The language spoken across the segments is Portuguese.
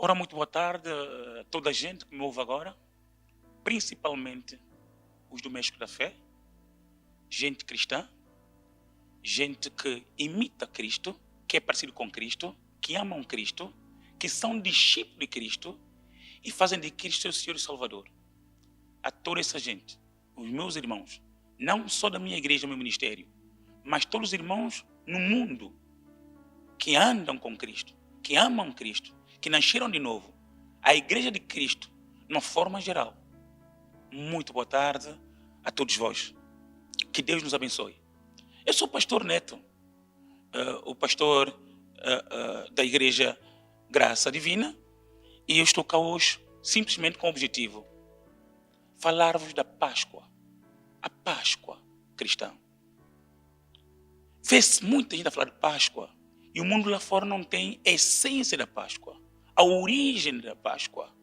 Ora, muito boa tarde a toda a gente que me ouve agora, principalmente os domésticos da fé, gente cristã, gente que imita Cristo, que é parecido com Cristo, que amam Cristo, que são discípulos de Cristo e fazem de Cristo seu Senhor e Salvador. A toda essa gente, os meus irmãos, não só da minha igreja, meu ministério, mas todos os irmãos no mundo que andam com Cristo, que amam Cristo, que nasceram de novo, a igreja de Cristo, de uma forma geral. Muito boa tarde a todos vós. Que Deus nos abençoe. Eu sou o pastor Neto, o pastor da igreja Graça Divina, e eu estou cá hoje simplesmente com o objetivo falar-vos da Páscoa, a Páscoa cristã. Vê-se muita gente a falar de Páscoa e o mundo lá fora não tem a essência da Páscoa, a origem da Páscoa.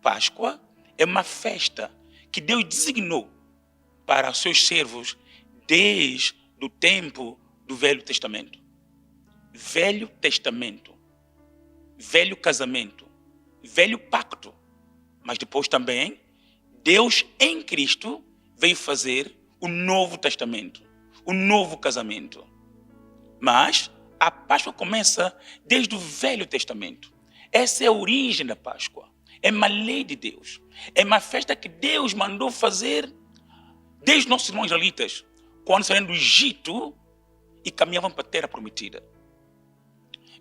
Páscoa é uma festa que Deus designou para os seus servos desde o tempo do Velho Testamento. Velho Testamento, velho casamento, velho pacto, mas depois também Deus em Cristo veio fazer o Novo Testamento, o novo casamento. Mas a Páscoa começa desde o Velho Testamento. Essa é a origem da Páscoa. É uma lei de Deus. É uma festa que Deus mandou fazer desde nossos irmãos israelitas, quando saíram do Egito e caminhavam para a Terra Prometida.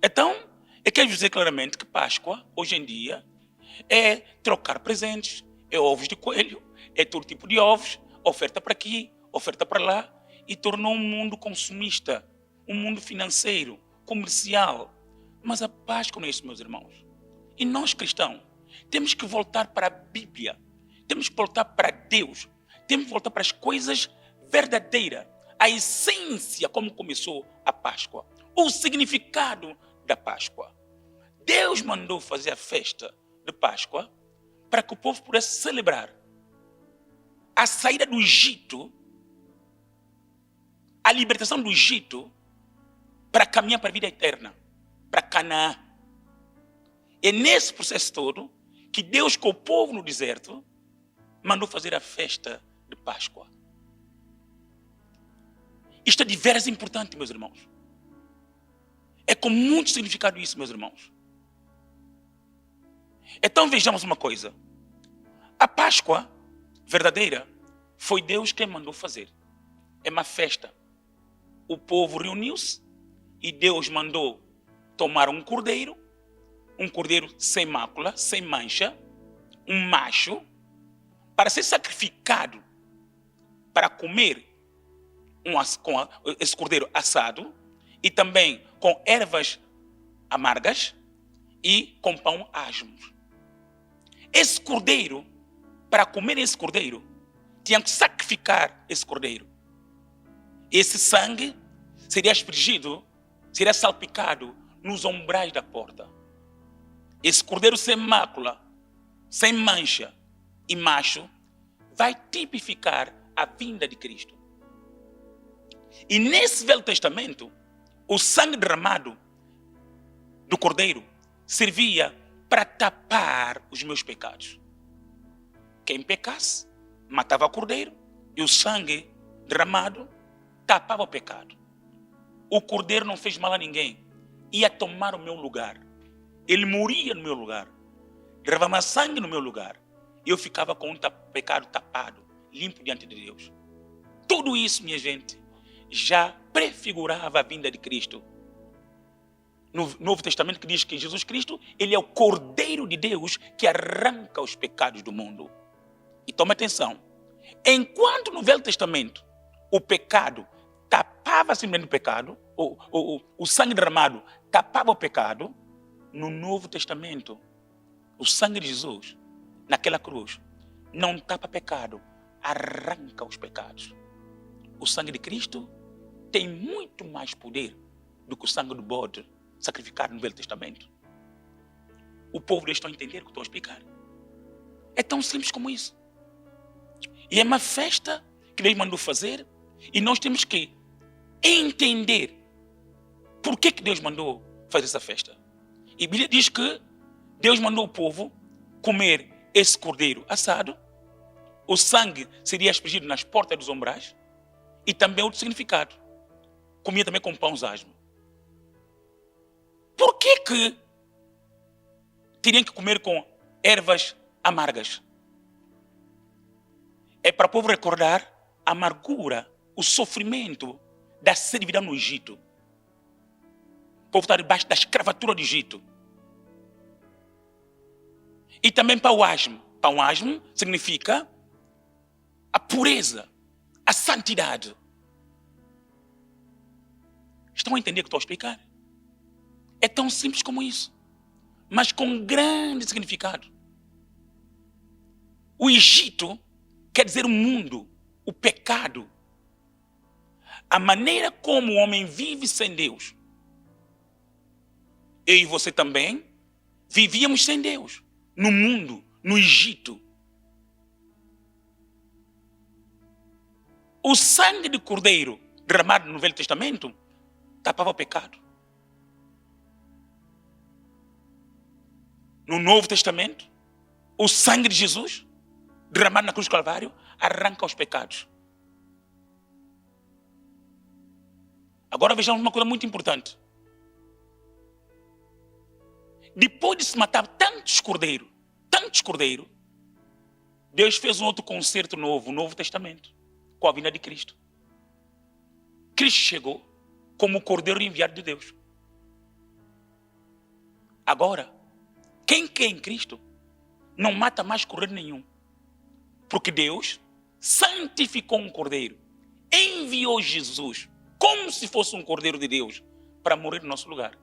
Então, eu quero dizer claramente que Páscoa, hoje em dia, é trocar presentes, é ovos de coelho, é todo tipo de ovos, oferta para aqui, oferta para lá, e tornou um mundo consumista, um mundo financeiro, comercial. Mas a Páscoa não é isso, meus irmãos. E nós cristãos temos que voltar para a Bíblia, temos que voltar para Deus, temos que voltar para as coisas verdadeiras, a essência como começou a Páscoa, o significado da Páscoa. Deus mandou fazer a festa de Páscoa para que o povo pudesse celebrar a saída do Egito, a libertação do Egito, para caminhar para a vida eterna, para Canaã. É nesse processo todo que Deus, com o povo no deserto, mandou fazer a festa de Páscoa. Isto é de veras importante, meus irmãos. É com muito significado isso, meus irmãos. Então vejamos uma coisa. A Páscoa verdadeira foi Deus quem mandou fazer. É uma festa. O povo reuniu-se e Deus mandou tomar um cordeiro sem mácula, sem mancha, um macho, para ser sacrificado, para comer esse cordeiro assado, e também com ervas amargas e com pão asmo. Esse cordeiro, para comer esse cordeiro, tinham que sacrificar esse cordeiro. Esse sangue seria aspergido, seria salpicado nos umbrais da porta. Esse cordeiro sem mácula, sem mancha e macho, vai tipificar a vinda de Cristo. E nesse Velho Testamento, o sangue derramado do cordeiro servia para tapar os meus pecados. Quem pecasse, matava o cordeiro e o sangue derramado tapava o pecado. O cordeiro não fez mal a ninguém, ia tomar o meu lugar. Ele moria no meu lugar, derramava sangue no meu lugar, e eu ficava com um pecado tapado, limpo diante de Deus. Tudo isso, minha gente, já prefigurava a vinda de Cristo. No Novo Testamento que diz que Jesus Cristo, ele é o Cordeiro de Deus que arranca os pecados do mundo. E toma atenção, enquanto no Velho Testamento o pecado tapava simplesmente o pecado, o sangue derramado tapava o pecado, no Novo Testamento, o sangue de Jesus, naquela cruz, não tapa pecado, arranca os pecados. O sangue de Cristo tem muito mais poder do que o sangue do bode sacrificado no Velho Testamento. O povo deixou entender o que estou a explicar. É tão simples como isso. E é uma festa que Deus mandou fazer e nós temos que entender por que Deus mandou fazer essa festa. E a Bíblia diz que Deus mandou o povo comer esse cordeiro assado. O sangue seria aspergido nas portas dos umbrais. E também outro significado. Comia também com pão asmo. Por que teriam que comer com ervas amargas? É para o povo recordar a amargura, o sofrimento da servidão no Egito. O povo está debaixo da escravatura do Egito. E também pão asmo. Pão asmo significa a pureza, a santidade. Estão a entender o que estou a explicar? É tão simples como isso, mas com grande significado. O Egito quer dizer o mundo, o pecado. A maneira como o homem vive sem Deus. Eu e você também vivíamos sem Deus. No mundo, no Egito. O sangue de cordeiro derramado no Velho Testamento tapava o pecado. No Novo Testamento, o sangue de Jesus derramado na cruz do Calvário arranca os pecados. Agora vejamos uma coisa muito importante. Depois de se matar tantos cordeiros, Deus fez um outro concerto novo, o Novo Testamento, com a vinda de Cristo. Cristo chegou como o cordeiro enviado de Deus. Agora, quem quer em Cristo não mata mais cordeiro nenhum. Porque Deus santificou um cordeiro, enviou Jesus como se fosse um cordeiro de Deus para morrer no nosso lugar.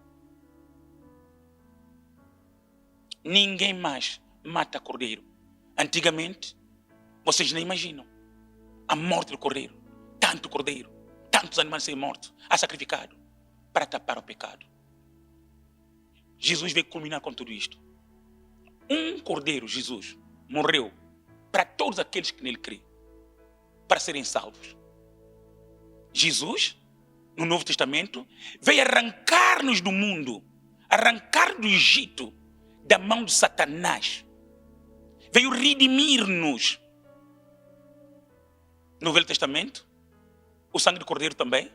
Ninguém mais mata cordeiro. Antigamente, vocês nem imaginam a morte do cordeiro. Tantos animais serem mortos, sacrificados para tapar o pecado. Jesus veio culminar com tudo isto. Um cordeiro, Jesus, morreu para todos aqueles que nele creem, para serem salvos. Jesus, no Novo Testamento, veio arrancar-nos do mundo, arrancar do Egito, da mão de Satanás. Veio redimir-nos. No Velho Testamento, o sangue do cordeiro também,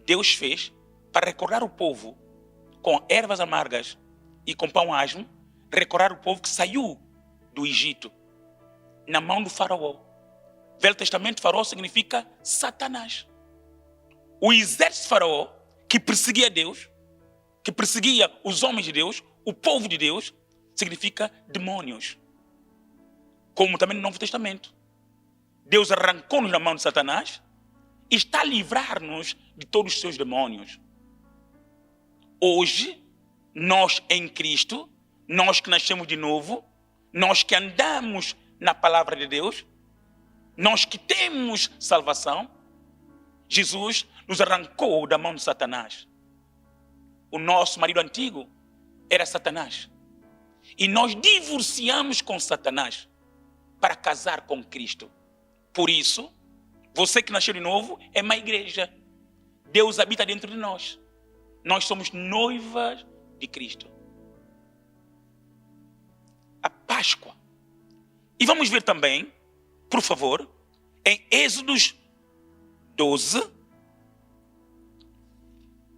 Deus fez para recordar o povo com ervas amargas e com pão asmo, recordar o povo que saiu do Egito na mão do faraó. Velho Testamento, faraó significa Satanás. O exército de faraó que perseguia Deus, que perseguia os homens de Deus, o povo de Deus, significa demônios. Como também no Novo Testamento. Deus arrancou-nos da mão de Satanás e está a livrar-nos de todos os seus demônios. Hoje, nós em Cristo, nós que nascemos de novo, nós que andamos na palavra de Deus, nós que temos salvação, Jesus nos arrancou da mão de Satanás. O nosso marido antigo era Satanás. E nós divorciamos com Satanás para casar com Cristo. Por isso, você que nasceu de novo é uma igreja. Deus habita dentro de nós. Nós somos noivas de Cristo. A Páscoa. E vamos ver também, por favor, em Êxodos 12.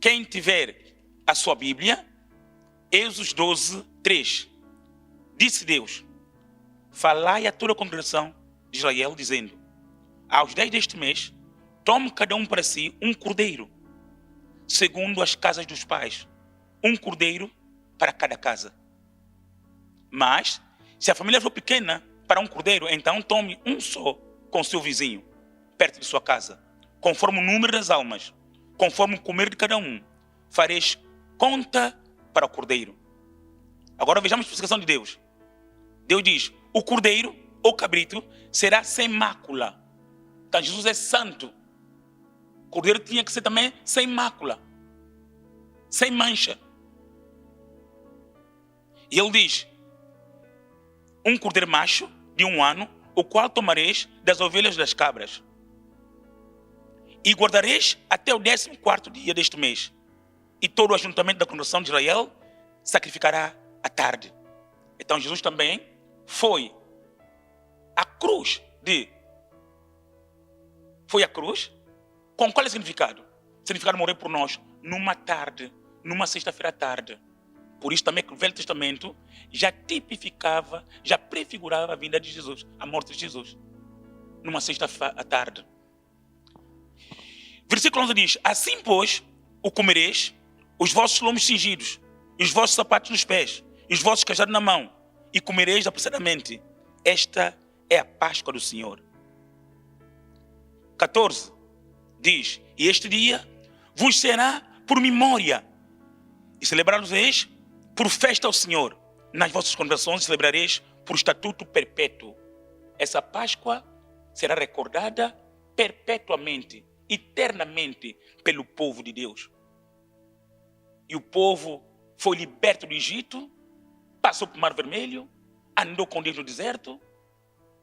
Quem tiver a sua Bíblia, Êxodos 12, 3. Disse Deus: falai a toda a congregação de Israel, dizendo: aos 10 deste mês, tome cada um para si um cordeiro, segundo as casas dos pais, um cordeiro para cada casa. Mas, se a família for pequena para um cordeiro, então tome um só com seu vizinho, perto de sua casa, conforme o número das almas, conforme o comer de cada um. Fareis conta para o cordeiro. Agora vejamos a explicação de Deus. Deus diz: o cordeiro ou cabrito será sem mácula. Então Jesus é santo. O cordeiro tinha que ser também sem mácula, sem mancha. E ele diz: um cordeiro macho de 1 ano, o qual tomareis das ovelhas das cabras, e guardareis até o 14º dia deste mês. E todo o ajuntamento da congregação de Israel sacrificará à tarde. Então Jesus também foi à cruz Foi à cruz com qual é o significado? O significado de morrer por nós numa tarde, numa sexta-feira à tarde. Por isso também que o Velho Testamento já tipificava, já prefigurava a vinda de Jesus, a morte de Jesus, numa sexta-feira à tarde. Versículo 11 diz: assim, pois, o comereis, os vossos lombos cingidos, e os vossos sapatos nos pés, e os vossos cajados na mão, e comereis apressadamente. Esta é a Páscoa do Senhor. 14 diz: e este dia vos será por memória, e celebrá-los-eis por festa ao Senhor. Nas vossas congregações celebrareis por estatuto perpétuo. Essa Páscoa será recordada perpetuamente, eternamente, pelo povo de Deus. E o povo foi liberto do Egito, passou para o Mar Vermelho, andou com Deus no deserto,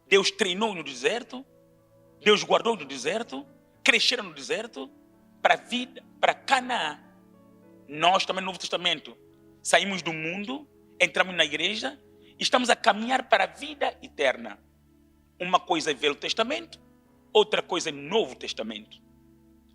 Deus treinou no deserto, Deus guardou no deserto, cresceram no deserto, para a vida, para Canaã. Nós também no Novo Testamento saímos do mundo, entramos na igreja e estamos a caminhar para a vida eterna. Uma coisa é Velho Testamento, outra coisa é Novo Testamento.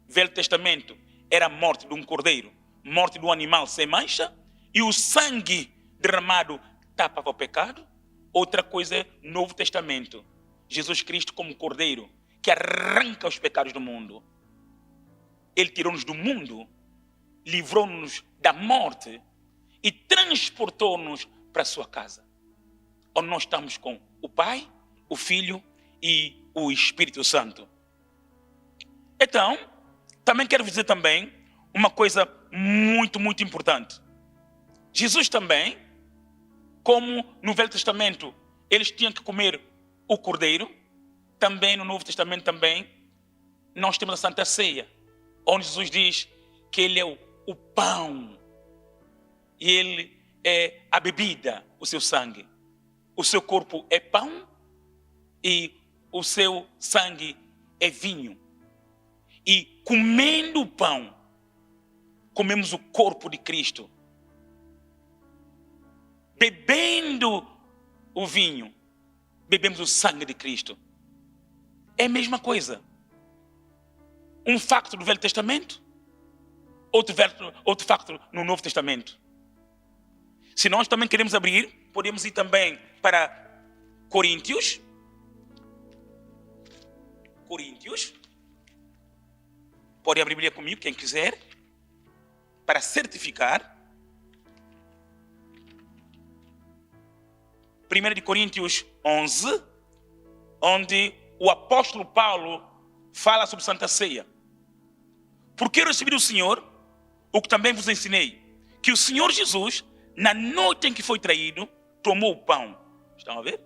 Velho Testamento era a morte de um cordeiro, morte de um animal sem mancha, e o sangue derramado tapava o pecado. Outra coisa é Novo Testamento. Jesus Cristo como cordeiro que arranca os pecados do mundo. Ele tirou-nos do mundo, livrou-nos da morte e transportou-nos para a sua casa, onde nós estamos com o Pai, o Filho e o Espírito Santo. Então, também quero dizer também uma coisa muito, muito importante. Jesus também, como no Velho Testamento eles tinham que comer o cordeiro, também no Novo Testamento também nós temos a Santa Ceia, onde Jesus diz que Ele é o pão e Ele é a bebida, o seu sangue. O seu corpo é pão e o seu sangue é vinho. E comendo o pão, comemos o corpo de Cristo. Bebendo o vinho, bebemos o sangue de Cristo. É a mesma coisa. Um facto do Velho Testamento, outro facto no Novo Testamento. Se nós também queremos abrir, podemos ir também para Coríntios. Pode abrir a Bíblia comigo, quem quiser, para certificar. 1 Coríntios 11, onde o apóstolo Paulo fala sobre Santa Ceia. Porque eu recebi do Senhor o que também vos ensinei, que o Senhor Jesus, na noite em que foi traído, tomou o pão. Estão a ver?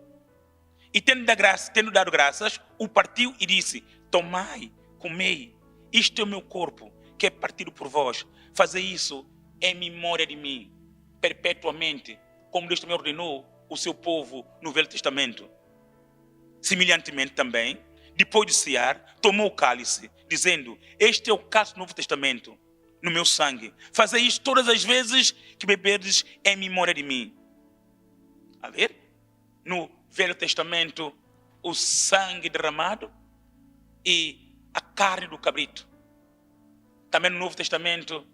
E tendo dado graças, o partiu e disse: tomai, comei, isto é o meu corpo, que é partido por vós. Fazei isso em memória de mim, perpetuamente, como Deus também ordenou o seu povo no Velho Testamento. Semelhantemente também, depois de cear, tomou o cálice, dizendo: este é o cálice do Novo Testamento, no meu sangue. Fazei isto todas as vezes que beberdes em memória de mim. A ver? No Velho Testamento, o sangue derramado e a carne do cabrito. Também no Novo Testamento,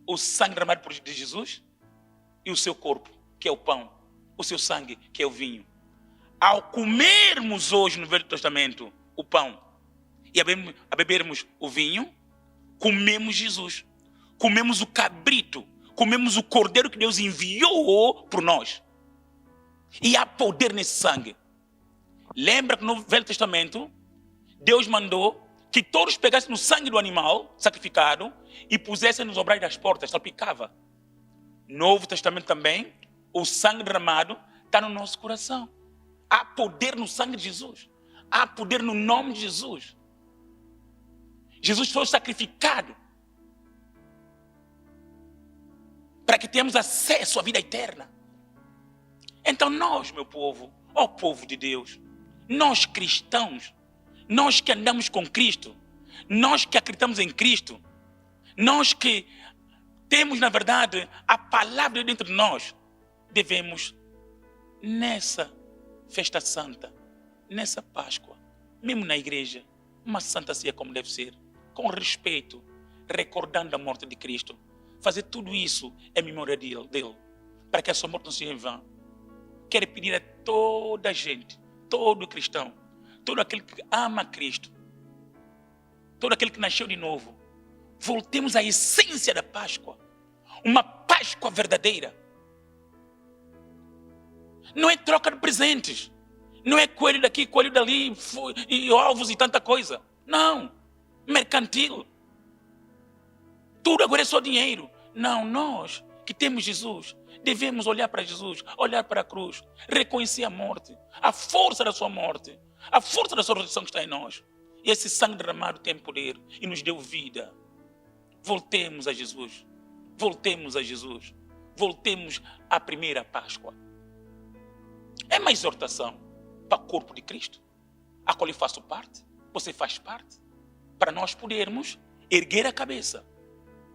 o sangue derramado por Jesus e o seu corpo, que é o pão. O seu sangue, que é o vinho. Ao comermos hoje no Velho Testamento o pão e a bebermos o vinho, comemos Jesus. Comemos o cabrito. Comemos o cordeiro que Deus enviou por nós. E há poder nesse sangue. Lembra que no Velho Testamento, Deus mandou que todos pegassem no sangue do animal sacrificado e pusessem nos obrais das portas, salpicava. Novo Testamento também, o sangue derramado está no nosso coração. Há poder no sangue de Jesus. Há poder no nome de Jesus. Jesus foi sacrificado para que tenhamos acesso à vida eterna. Então nós, meu povo, ó povo de Deus, nós cristãos, nós que andamos com Cristo, nós que acreditamos em Cristo, nós que temos, na verdade, a palavra dentro de nós, devemos nessa festa santa, nessa Páscoa, mesmo na igreja, uma santa ceia como deve ser, com respeito, recordando a morte de Cristo. Fazer tudo isso em memória dele, para que a sua morte não seja em vão. Quero pedir a toda a gente, todo cristão, todo aquele que ama Cristo, todo aquele que nasceu de novo, voltemos à essência da Páscoa. Uma Páscoa verdadeira. Não é troca de presentes. Não é coelho daqui, coelho dali, e ovos e tanta coisa. Não. Mercantil. Tudo agora é só dinheiro. Não, nós que temos Jesus, devemos olhar para Jesus, olhar para a cruz, reconhecer a morte, a força da sua morte, a força da sua ressurreição que está em nós. E esse sangue derramado tem poder e nos deu vida. Voltemos a Jesus. Voltemos a Jesus. Voltemos à primeira Páscoa. É uma exortação para o corpo de Cristo, a qual eu faço parte, você faz parte, para nós podermos erguer a cabeça,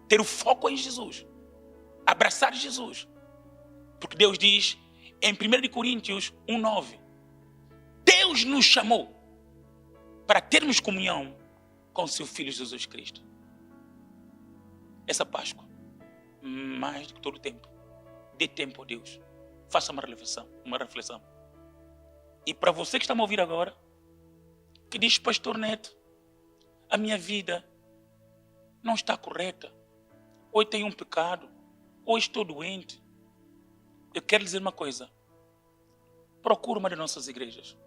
ter o foco em Jesus, abraçar Jesus. Porque Deus diz em 1 Coríntios 1:9, Deus nos chamou para termos comunhão com o seu Filho Jesus Cristo. Essa Páscoa, mais do que todo o tempo, dê tempo a Deus. Faça uma reflexão. E para você que está a me ouvir agora, que diz, Pastor Neto, a minha vida não está correta, ou eu tenho um pecado, ou estou doente. Eu quero dizer uma coisa. Procure uma das nossas igrejas.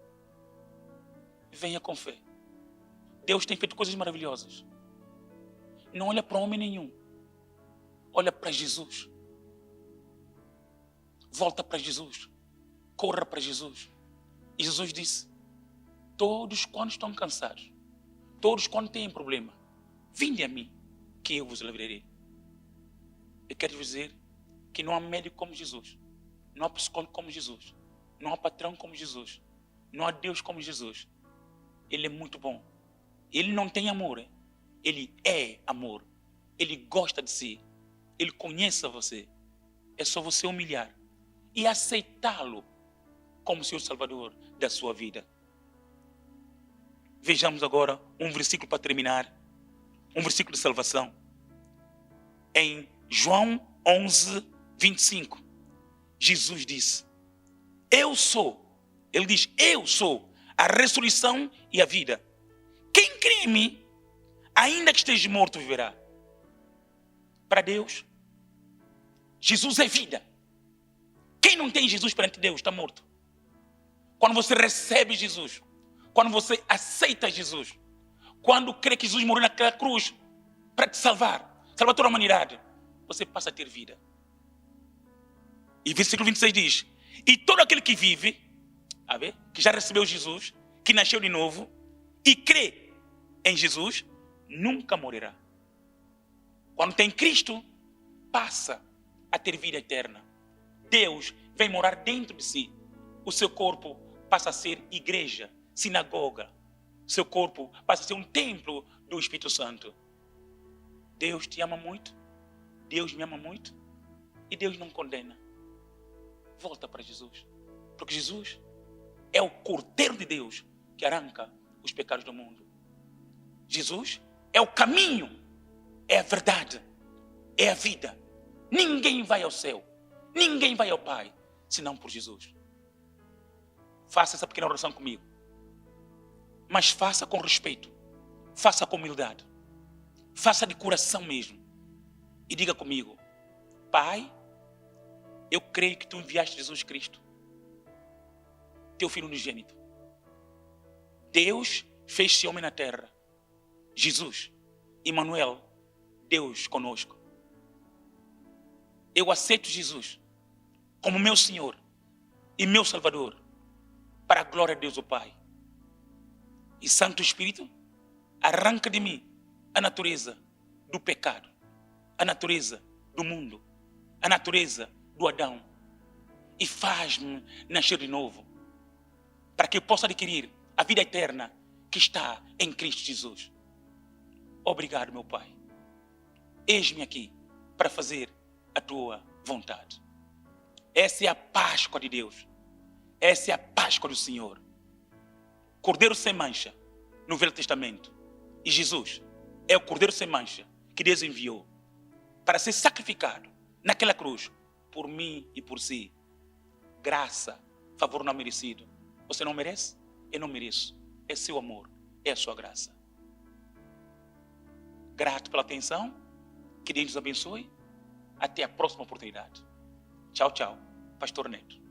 Venha com fé. Deus tem feito coisas maravilhosas. Não olha para homem nenhum. Olha para Jesus. Volta para Jesus. Corra para Jesus. E Jesus disse, todos quando estão cansados, todos quando têm problema, vinde a mim, que eu vos livrarei. Eu quero dizer que não há médico como Jesus, não há psicólogo como Jesus, não há patrão como Jesus, não há Deus como Jesus. Ele é muito bom. Ele não tem amor, ele é amor. Ele gosta de si, ele conhece você. É só você humilhar e aceitá-lo como seu Salvador da sua vida. Vejamos agora um versículo para terminar, um versículo de salvação. Em João 11:25, Jesus disse, ele diz, eu sou a ressurreição e a vida. Quem crê em mim, ainda que esteja morto, viverá. Para Deus, Jesus é vida. Quem não tem Jesus perante Deus está morto. Quando você recebe Jesus, quando você aceita Jesus, quando crê que Jesus morreu naquela cruz para te salvar toda a humanidade, você passa a ter vida. E versículo 26 diz, e todo aquele que vive, que já recebeu Jesus, que nasceu de novo e crê em Jesus, nunca morrerá. Quando tem Cristo, passa a ter vida eterna. Deus vem morar dentro de si. O seu corpo passa a ser igreja, sinagoga. Seu corpo passa a ser um templo do Espírito Santo. Deus te ama muito. Deus me ama muito. E Deus não condena. Volta para Jesus. Porque Jesus é o Cordeiro de Deus que arranca os pecados do mundo. Jesus é o caminho, é a verdade, é a vida. Ninguém vai ao céu, ninguém vai ao Pai, senão por Jesus. Faça essa pequena oração comigo. Mas faça com respeito. Faça com humildade. Faça de coração mesmo. E diga comigo, Pai, eu creio que Tu enviaste Jesus Cristo, Teu Filho unigênito. Deus fez-se homem na terra. Jesus, Emmanuel, Deus conosco. Eu aceito Jesus como meu Senhor e meu Salvador, para a glória de Deus o Pai. E Santo Espírito, arranca de mim a natureza do pecado, a natureza do mundo, a natureza do Adão, e faz-me nascer de novo, para que eu possa adquirir a vida eterna que está em Cristo Jesus. Obrigado, meu Pai. Eis-me aqui para fazer a Tua vontade. Essa é a Páscoa de Deus. Essa é a Páscoa do Senhor. Cordeiro sem mancha no Velho Testamento. E Jesus é o Cordeiro sem mancha que Deus enviou para ser sacrificado naquela cruz por mim e por si. Graça, favor não merecido. Você não merece? Eu não mereço. É seu amor, é a sua graça. Grato pela atenção. Que Deus nos abençoe. Até a próxima oportunidade. Tchau, tchau. Pastor Neto.